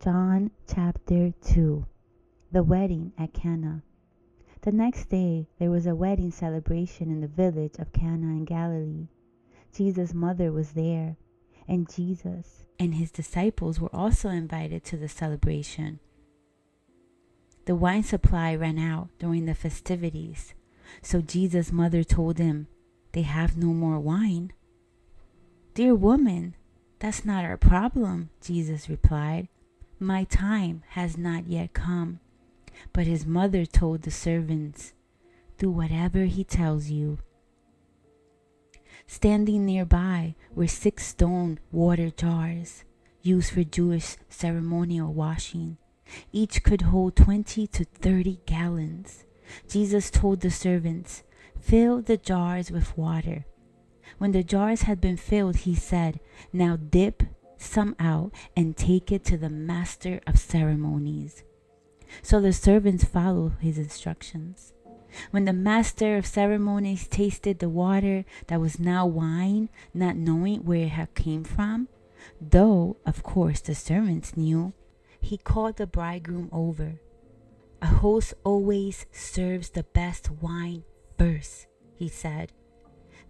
John chapter 2. The wedding at Cana. The next day there was a wedding celebration in the village of Cana in Galilee. Jesus' mother was there, and Jesus and his disciples were also invited to the celebration. The wine supply ran out during the festivities, so Jesus' mother told him, "They have no more wine." "Dear woman, that's not our problem," Jesus replied. "My time has not yet come." But his mother told the servants, "Do whatever he tells you." Standing nearby were 6 stone water jars used for Jewish ceremonial washing. Each could hold 20 to 30 gallons. Jesus told the servants, "Fill the jars with water." When the jars had been filled, he said, "Now dip some out and take it to the master of ceremonies." So the servants followed his instructions. When the master of ceremonies tasted the water that was now wine, not knowing where it had came from, though of course the servants knew, he called the bridegroom over. "A host always serves the best wine first," he said.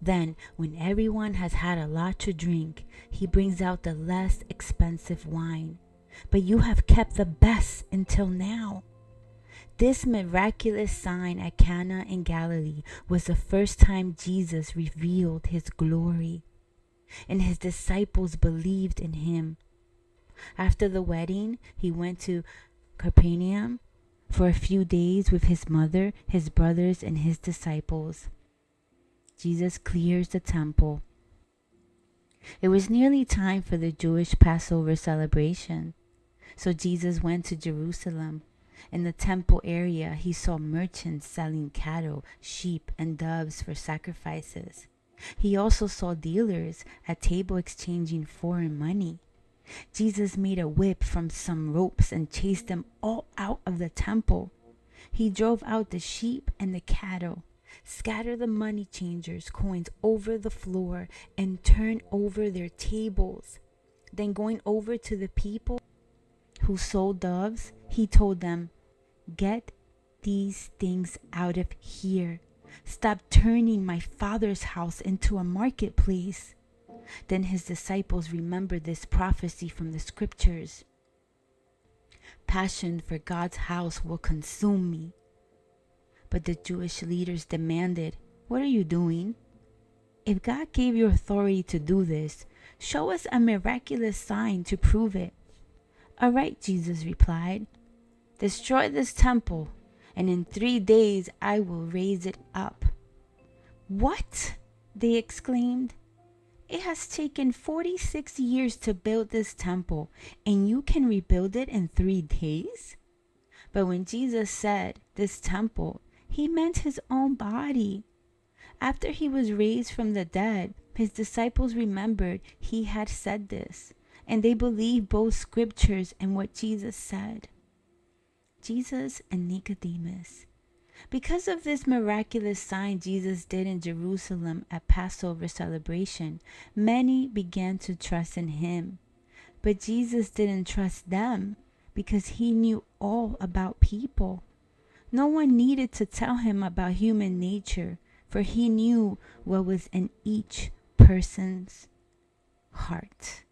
"Then, when everyone has had a lot to drink, he brings out the less expensive wine. But you have kept the best until now." This miraculous sign at Cana in Galilee was the first time Jesus revealed his glory, and his disciples believed in him. After the wedding, he went to Capernaum for a few days with his mother, his brothers, and his disciples. Jesus clears the temple. It was nearly time for the Jewish Passover celebration, so Jesus went to Jerusalem. In the temple area, he saw merchants selling cattle, sheep, and doves for sacrifices. He also saw dealers at table exchanging foreign money. Jesus made a whip from some ropes and chased them all out of the temple. He drove out the sheep and the cattle, scattered the money changers' coins over the floor, and turned over their tables. Then going over to the people who sold doves, he told them, "Get these things out of here. Stop turning my Father's house into a marketplace." Then his disciples remembered this prophecy from the scriptures. "Passion for God's house will consume me." But the Jewish leaders demanded, "What are you doing? If God gave you authority to do this, show us a miraculous sign to prove it." "All right," Jesus replied. "Destroy this temple, and in 3 days I will raise it up." "What?" they exclaimed. "It has taken 46 years to build this temple, and you can rebuild it in 3 days?" But when Jesus said this temple, he meant his own body. After he was raised from the dead, his disciples remembered he had said this, and they believed both scriptures and what Jesus said. Jesus and Nicodemus. Because of this miraculous sign Jesus did in Jerusalem at Passover celebration, many began to trust in him. But Jesus didn't trust them because he knew all about people. No one needed to tell him about human nature, for he knew what was in each person's heart.